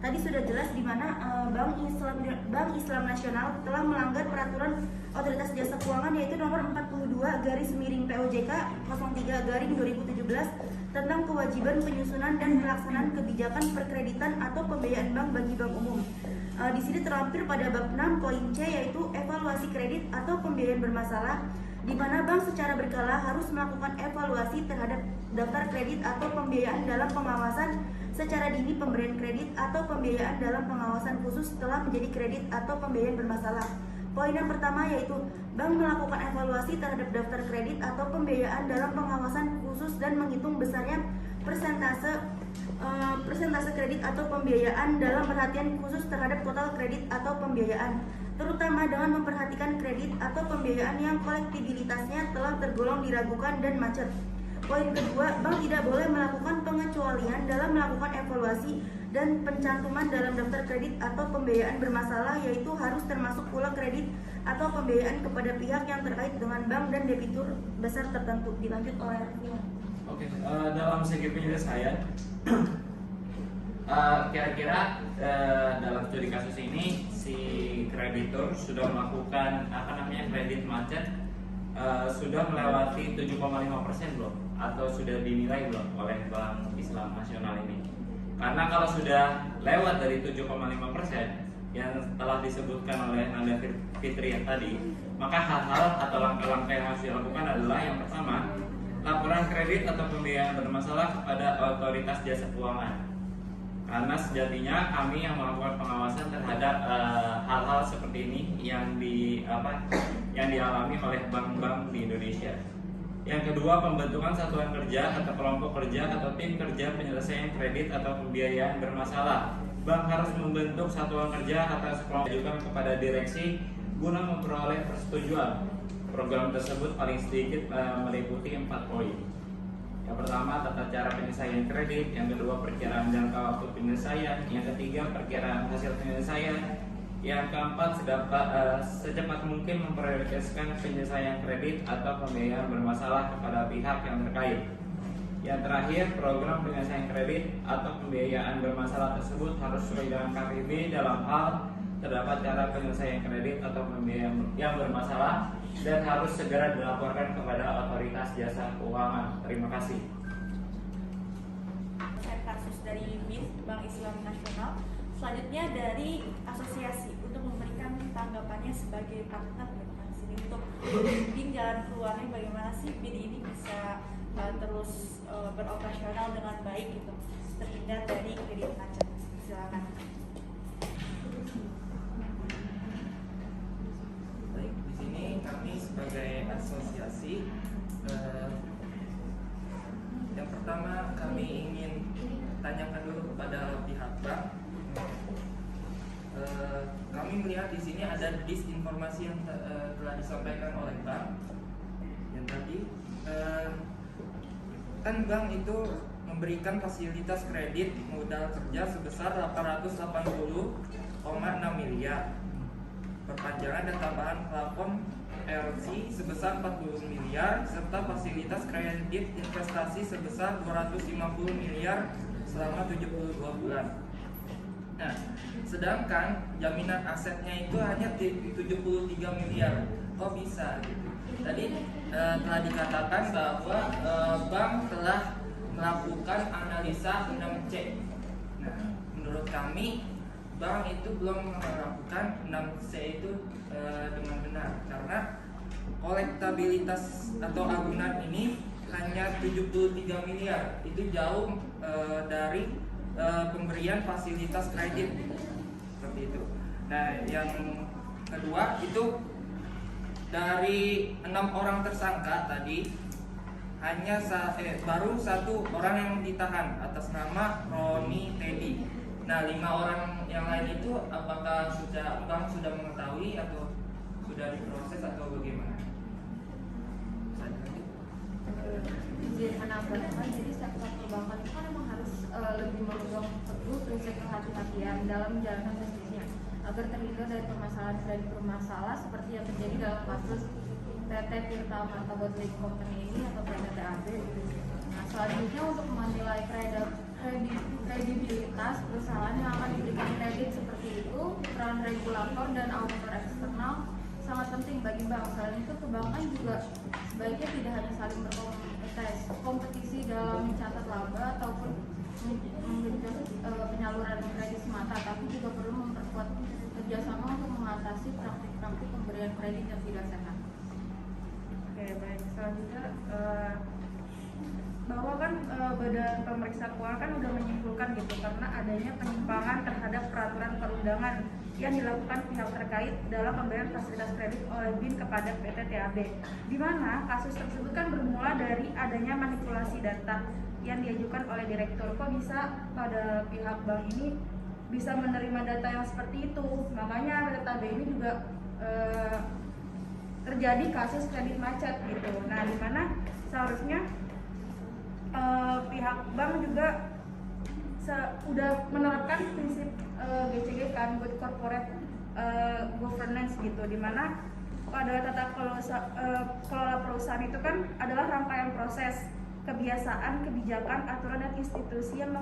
Tadi sudah jelas di mana Bank Islam Nasional telah melanggar peraturan Otoritas Jasa Keuangan yaitu nomor 42 garis miring POJK 03 garing 2017 tentang kewajiban penyusunan dan pelaksanaan kebijakan perkreditan atau pembiayaan bank bagi bank umum. Di sini terlampir pada bab 6 poin C yaitu evaluasi kredit atau pembiayaan bermasalah, di mana bank secara berkala harus melakukan evaluasi terhadap daftar kredit atau pembiayaan dalam pengawasan secara dini pemberian kredit atau pembiayaan dalam pengawasan khusus setelah menjadi kredit atau pembiayaan bermasalah. Poin yang pertama yaitu bank melakukan evaluasi terhadap daftar kredit atau pembiayaan dalam pengawasan khusus dan menghitung besarnya persentase kredit atau pembiayaan dalam perhatian khusus terhadap total kredit atau pembiayaan, terutama dengan memperhatikan kredit atau pembiayaan yang kolektibilitasnya telah tergolong diragukan dan macet. Poin kedua, bank tidak boleh melakukan pengecualian dalam melakukan evaluasi dan pencantuman dalam daftar kredit atau pembiayaan bermasalah, yaitu harus termasuk pula kredit atau pembiayaan kepada pihak yang terkait dengan bank dan debitur besar tertentu. Dilanjut oleh Rifan. Oke, dalam segi penyelesaian, kira-kira dalam studi kasus ini si kreditur sudah melakukan kredit macet sudah melewati 7,5% belum, atau sudah dinilai belum oleh Bank Islam Nasional ini? Karena kalau sudah lewat dari 7,5% yang telah disebutkan oleh Nanda Fitri yang tadi, maka hal-hal atau langkah-langkah yang harus dilakukan adalah yang pertama, laporan kredit atau pembiayaan bermasalah kepada Otoritas Jasa Keuangan. Karena sejatinya kami yang melakukan pengawasan terhadap hal-hal seperti ini yang dialami oleh bank-bank di Indonesia. Yang kedua, pembentukan satuan kerja atau kelompok kerja atau tim kerja penyelesaian kredit atau pembiayaan bermasalah. Bank harus membentuk satuan kerja atas kelompok kepada direksi guna memperoleh persetujuan. Program tersebut paling sedikit meliputi 4 poin. Yang pertama, tata cara penyelesaian kredit. Yang kedua, perkiraan jangka waktu penyelesaian. Yang ketiga, perkiraan hasil penyelesaian. Yang keempat, secepat mungkin memprioritaskan penyelesaian kredit atau pembiayaan bermasalah kepada pihak yang terkait. Yang terakhir, program penyelesaian kredit atau pembiayaan bermasalah tersebut harus sesuai dengan KPB dalam hal terdapat cara penyelesaian kredit atau pembiayaan yang bermasalah dan harus segera dilaporkan kepada otoritas jasa keuangan. Terima kasih. Kasus dari BIN, Bank Islam Nasional. Selanjutnya dari asosiasi untuk memberikan tanggapannya sebagai partner gitu kan. Sini untuk bimbing jalan keluarnya bagaimana sih BIN ini bisa terus beroperasional dengan baik gitu, terhindar dari kredit macet. Silakan. Baik, di sini kami sebagai asosiasi yang pertama kami ingin tanyakan dulu kepada pihak bank. Kami melihat di sini ada disinformasi yang telah disampaikan oleh bank yang tadi kan bank itu memberikan fasilitas kredit modal kerja sebesar 880,6 miliar, perpanjangan dan tambahan plafon LC sebesar 40 miliar serta fasilitas kredit investasi sebesar 250 miliar selama 72 bulan. Nah, sedangkan jaminan asetnya itu hanya 73 miliar. Kok bisa gitu? Tadi telah dikatakan bahwa bank telah melakukan analisa 6C. Nah, menurut kami bank itu belum melakukan 6C itu dengan benar, karena kolektabilitas atau agunan ini hanya 73 miliar. Itu jauh dari pemberian fasilitas kredit seperti itu. Nah, yang kedua itu dari 6 orang tersangka tadi hanya baru 1 orang yang ditahan atas nama Roni Teddy. Nah, 5 orang yang lain itu apakah bank sudah mengetahui atau sudah diproses atau bagaimana? Izin menambahkan, jadi sektor perbankan itu kan memang harus lebih memegang teguh prinsip kehati-hatian dalam menjalankan bisnisnya agar terhindar dari permasalahan kredit bermasalah seperti yang terjadi dalam kasus PT Tirta Amarta Bottling Company ini atau PT TAB. Nah, selanjutnya untuk menilai kredibilitas perusahaan yang akan diberikan kredit seperti itu, peran regulator dan auditor eksternal sangat penting bagi bank. Selain itu, perbankan juga sebaiknya tidak hanya saling berkompetisi dalam mencatat laba ataupun menggenjot penyaluran kredit semata, tapi juga perlu memperkuat kerjasama untuk mengatasi praktik-praktik pemberian kredit yang tidak sehat. Oke, baik. Selanjutnya bahwa kan Badan Pemeriksa Keuangan kan udah menyimpulkan gitu karena adanya penyimpangan terhadap peraturan perundangan yang dilakukan pihak terkait dalam pemberian fasilitas kredit oleh BIN kepada PT TAB, di mana kasus tersebut kan bermula dari adanya manipulasi data yang diajukan oleh direktur. Kok bisa pada pihak bank ini bisa menerima data yang seperti itu? Makanya PT TAB ini juga terjadi kasus kredit macet gitu. Nah, di mana seharusnya pihak bank juga udah menerapkan prinsip GCG kan, Good Corporate Governance gitu, dimana pada tata kelola perusahaan itu kan adalah rangkaian proses, kebiasaan, kebijakan, aturan dan institusi yang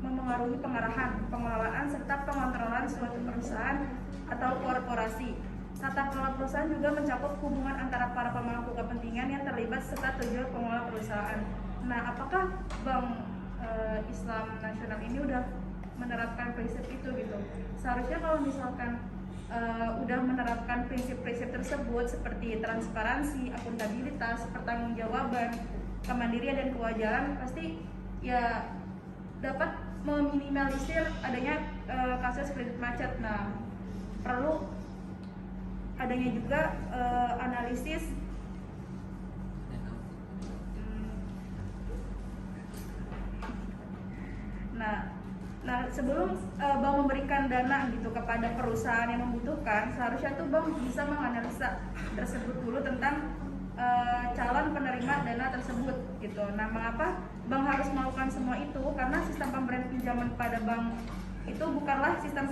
memengaruhi pengarahan, pengelolaan serta pengontrolan suatu perusahaan atau korporasi. Tata kelola perusahaan juga mencakup hubungan antara para pemangku kepentingan yang terlibat serta tujuan pengelola perusahaan. Nah, apakah Bank Islam Nasional ini udah menerapkan prinsip itu gitu? Seharusnya kalau misalkan udah menerapkan prinsip-prinsip tersebut seperti transparansi, akuntabilitas, pertanggungjawaban, kemandirian dan kewajaran, pasti ya dapat meminimalisir adanya kasus kredit macet. Nah, perlu adanya juga analisis Nah, sebelum bank memberikan dana gitu kepada perusahaan yang membutuhkan, seharusnya tuh bank bisa menganalisa tersebut dulu tentang calon penerima dana tersebut gitu. Nah, mengapa bank harus melakukan semua itu? Karena sistem pemberian pinjaman pada bank itu bukanlah sistem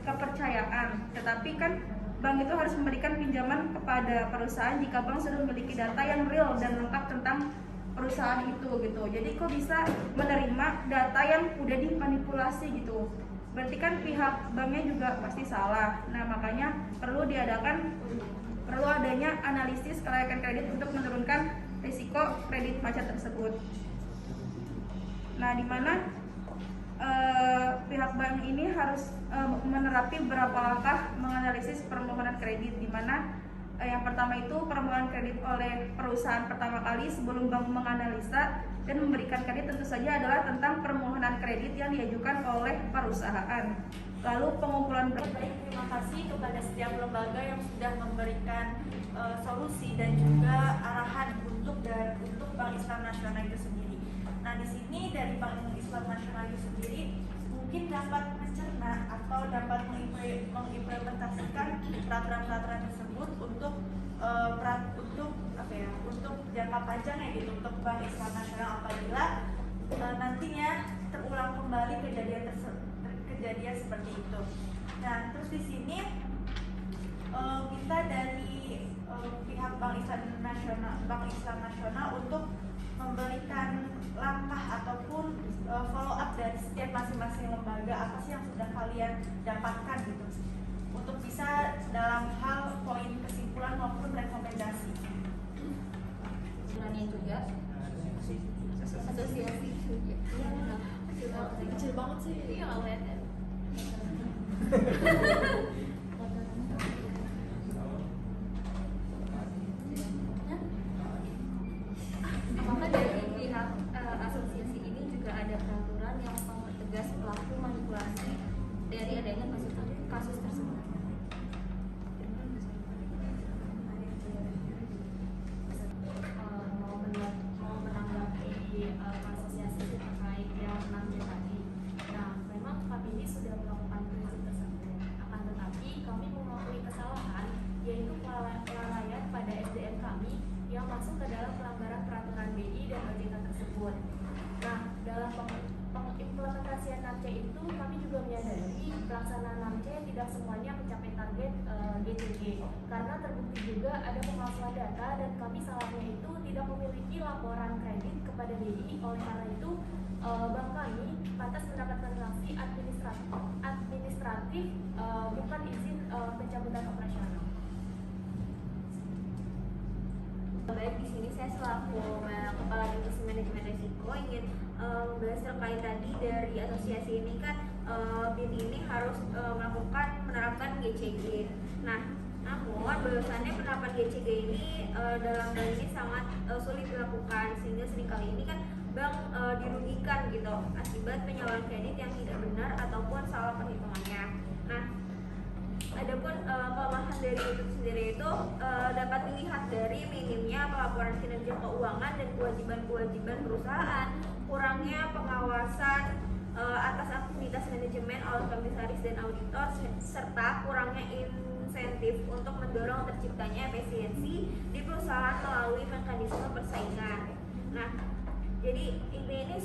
kepercayaan, tetapi kan bank itu harus memberikan pinjaman kepada perusahaan jika bank sudah memiliki data yang real dan lengkap tentang perusahaan itu gitu. Jadi kok bisa menerima data yang udah dimanipulasi gitu? berarti kan pihak banknya juga pasti salah. Nah, makanya perlu adanya analisis kelayakan kredit untuk menurunkan risiko kredit macet tersebut. Nah, di mana pihak bank ini harus menerapi beberapa langkah menganalisis permohonan kredit, di mana yang pertama itu permohonan kredit oleh perusahaan pertama kali sebelum bank menganalisa dan memberikan kredit tentu saja adalah tentang permohonan kredit yang diajukan oleh perusahaan. Lalu pengumpulan terima kasih kepada setiap lembaga yang sudah memberikan solusi dan juga arahan untuk Bank Islam Nasional itu sendiri. Nah, di sini dari Bank Islam Nasional itu sendiri mungkin dapat mencerna atau dapat mengimplementasikan peraturan-peraturan tersebut untuk jangka panjang ya gitu, untuk Bank Islam Nasional apabila nantinya terulang kembali kejadian seperti itu. Nah, terus di sini kita dari pihak Bank Islam Nasional untuk memberikan langkah ataupun follow up dari setiap masing-masing lembaga, apa sih yang sudah kalian dapatkan gitu, untuk bisa dalam hal poin kesimpulan maupun rekomendasi. Sebenarnya juga asosiasi kecil banget sih. Iya, awet ya. Maka dari pihak asosiasi ini juga ada peraturan yang mempertegas pelaku manipulasi dari adanya kasus tersebut. Mau menanggapi asosiasi terkait yang 6 tadi. Nah, memang kami ini sudah melakukan prinsip tersebut. Akan tetapi kami mengakui kesalahan, yaitu kelalaian pada SDM kami yang masuk ke dalam pelanggaran peraturan BI dan OJK tersebut. Nah, dalam pengimplementasian 6C itu kami juga menyadari pelaksanaan 6C tidak semuanya mencapai target GCG, karena terbukti juga ada pemalsuan data dan kami salahnya itu tidak memiliki laporan kredit kepada BI. Oleh karena itu bank kami pantas mendapatkan sanksi administratif bukan izin pencabutan operasional. Baik, di sini saya selaku Kepala Divisi Manajemen Risiko ingin membahas terkait tadi dari asosiasi ini kan BIN ini harus menerapkan GCG. Nah, namun bahwasannya penerapan GCG ini dalam hal ini sangat sulit dilakukan, sehingga seringkali ini kan bank dirugikan gitu akibat penyaluran kredit yang tidak benar ataupun salah perhitungannya. Nah, adapun kelemahan dari itu sendiri itu dapat dilihat dari minimnya pelaporan kinerja keuangan dan kewajiban-kewajiban perusahaan, kurangnya pengawasan atas aktivitas manajemen oleh komisaris dan auditor, serta kurangnya insentif untuk mendorong terciptanya efisiensi di perusahaan melalui mekanisme persaingan. Nah, jadi intinya ini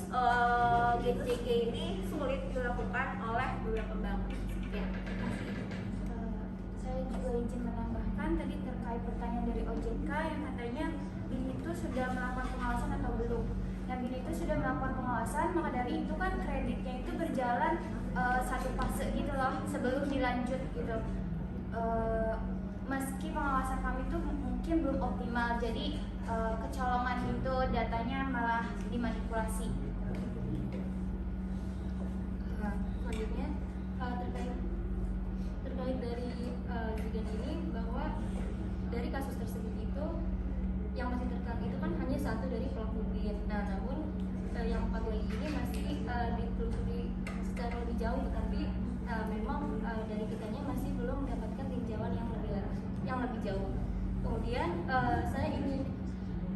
GCG ini sulit dilakukan oleh beberapa bank. Ya. Saya juga izin menambahkan tadi terkait pertanyaan dari OJK yang katanya BIN itu sudah melakukan pengawasan atau belum. Nah, BIN itu sudah melakukan pengawasan, maka dari itu kan kreditnya itu berjalan satu fase gitu loh sebelum dilanjut gitu. Meski pengawasan kami itu mungkin belum optimal, jadi kecolongan itu datanya malah dimanipulasi. Selanjutnya terkait dari kejadian ini, bahwa dari kasus tersebut itu yang masih tertangkap itu kan hanya satu dari pelaku BIN. Nah, namun yang 4 lagi ini masih ditelusuri secara lebih jauh, tetapi memang dari kitanya masih belum mendapatkan tinjauan yang lebih jauh. Kemudian saya ingin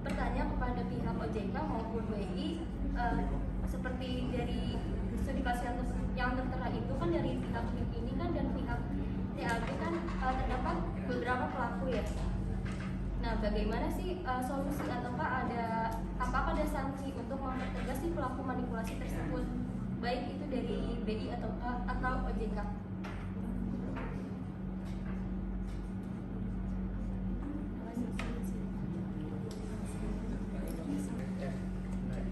bertanya kepada pihak OJK maupun BI, seperti dari studi kasus yang tertera itu kan dari pihak BIN ini kan dan pihak TLB kan terdapat beberapa pelaku ya. Nah, bagaimana sih solusi ataukah apakah ada sanksi untuk mempertegas si pelaku manipulasi tersebut, baik itu dari BI atau OJK?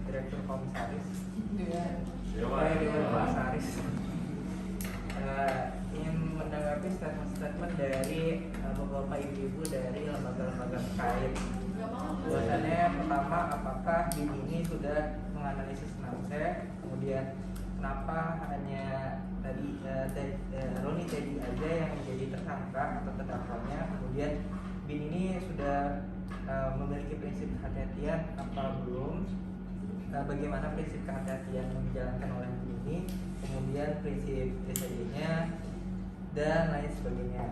Direktur Komisaris. Komisaris. ingin menanggapi statement-statement dari beberapa ibu-ibu dari lembaga-lembaga terkait. Bahwasannya pertama, apakah BIN ini sudah menganalisis NAMSE, kemudian kenapa hanya tadi Roni Teddy aja yang menjadi tersangka atau terdakwanya, kemudian BIN ini sudah memiliki prinsip kehati-hatian apa belum, bagaimana prinsip kehati-hatian yang dijalankan oleh BIN ini, kemudian prinsip DCD-nya dan lain sebagainya.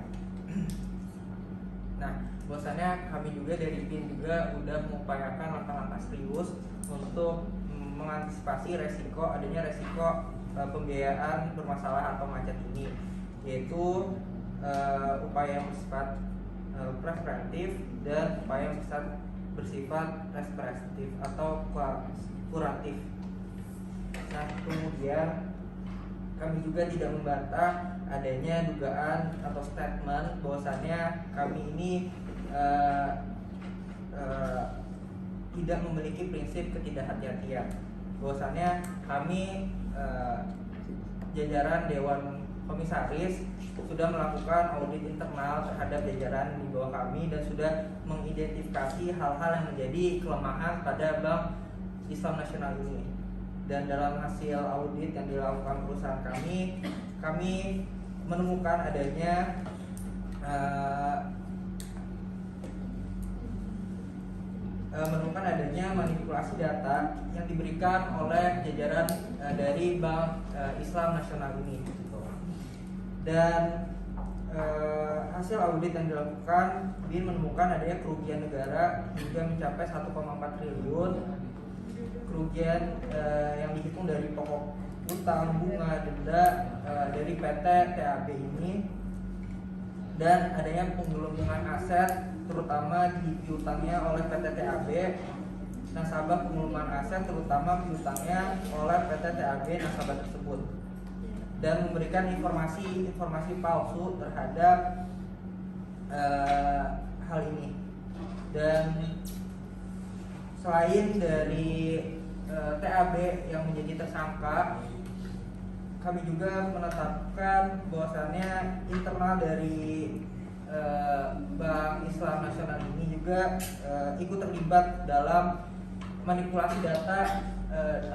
Nah, bahwasannya kami juga dari BIN juga udah mengupayakan langkah-langkah serius untuk mengantisipasi adanya resiko pembiayaan bermasalah atau macet ini, yaitu upaya yang bersifat preventif dan upaya yang bersifat represif atau kuratif. Nah, kemudian kami juga tidak membantah adanya dugaan atau statement bahwasannya kami ini tidak memiliki prinsip ketidakhati-hatian. Bahwasannya kami jajaran Dewan Komisaris sudah melakukan audit internal terhadap jajaran di bawah kami dan sudah mengidentifikasi hal-hal yang menjadi kelemahan pada Bank Islam Nasional ini. Dan dalam hasil audit yang dilakukan perusahaan kami menemukan adanya manipulasi data yang diberikan oleh jajaran dari Bank Islam Nasional ini. Dan hasil audit yang dilakukan, BIN menemukan adanya kerugian negara hingga mencapai 1,4 triliun. Kerugian yang dihitung dari pokok utang, bunga, denda dari PT TAB ini, dan adanya penggelembungan aset terutama di piutangnya oleh PT TAB, nasabah penggelembungan aset terutama piutangnya oleh PT TAB nasabah tersebut, dan memberikan informasi palsu terhadap hal ini. Dan selain dari TAB yang menjadi tersangka, kami juga menetapkan bahwasannya internal dari Bank Islam Nasional ini juga ikut terlibat dalam manipulasi data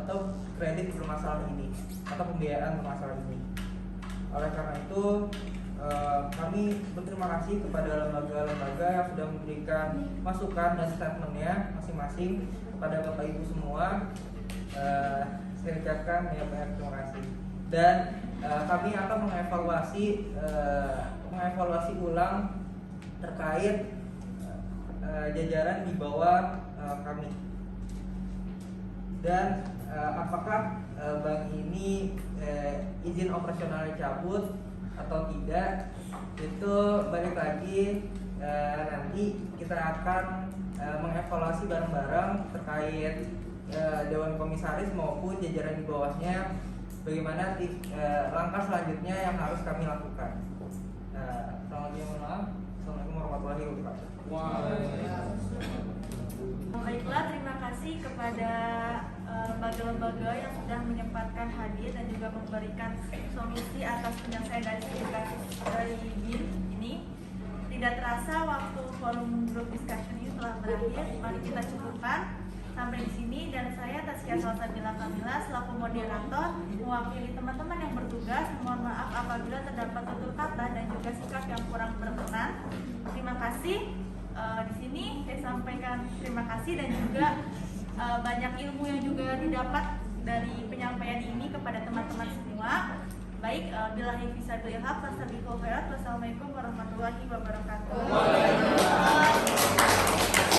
atau kredit bermasalah ini atau pembiayaan bermasalah ini. Oleh karena itu kami berterima kasih kepada lembaga-lembaga yang sudah memberikan masukan dan statementnya masing-masing kepada Bapak Ibu semua. Saya ucapkan ya banyak terima kasih. Dan kami akan mengevaluasi ulang terkait jajaran di bawah kami. Dan apakah bank ini izin operasionalnya cabut atau tidak, itu balik lagi nanti kita akan mengevaluasi bareng-bareng terkait Dewan Komisaris maupun jajaran di bawahnya, bagaimana langkah selanjutnya yang harus kami lakukan. Assalamualaikum warahmatullahi wabarakatuh. Baiklah, terima kasih kepada lembaga-lembaga yang sudah menyempatkan hadir dan juga memberikan solusi atas penyelesaian dari BIN ini. Tidak terasa waktu forum group discussion ini telah berakhir. Mari kita cukupkan sampai di sini, dan saya Taskia Salsabila Kamila selaku moderator mewakili teman-teman yang bertugas mohon maaf apabila terdapat tutur kata dan juga sikap yang kurang berkenan. Terima kasih. Di sini saya sampaikan terima kasih dan juga banyak ilmu yang juga didapat dari penyampaian ini kepada teman-teman semua. Baik, billahi fisabilillah, wassalamualaikum warahmatullahi wabarakatuh.